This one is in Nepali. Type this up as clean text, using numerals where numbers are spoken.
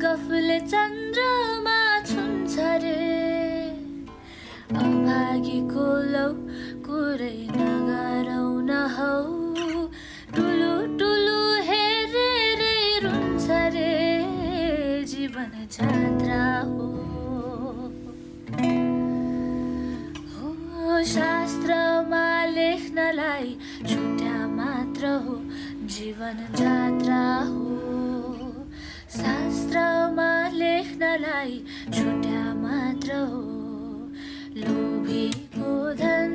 गफले चन्द्रमा छुन्छ रे अभागीको लौ कुरै नगरौ न हौ टुलु टुलु हेरेरै रुन्छ रे जीवन जात्रा हो शास्त्रमा लेख्नलाई छुट्या मात्र हो जीवन जात्रा हो शास्त्रमा लेख्नलाई छुट्या मात्र हो लोभीको धन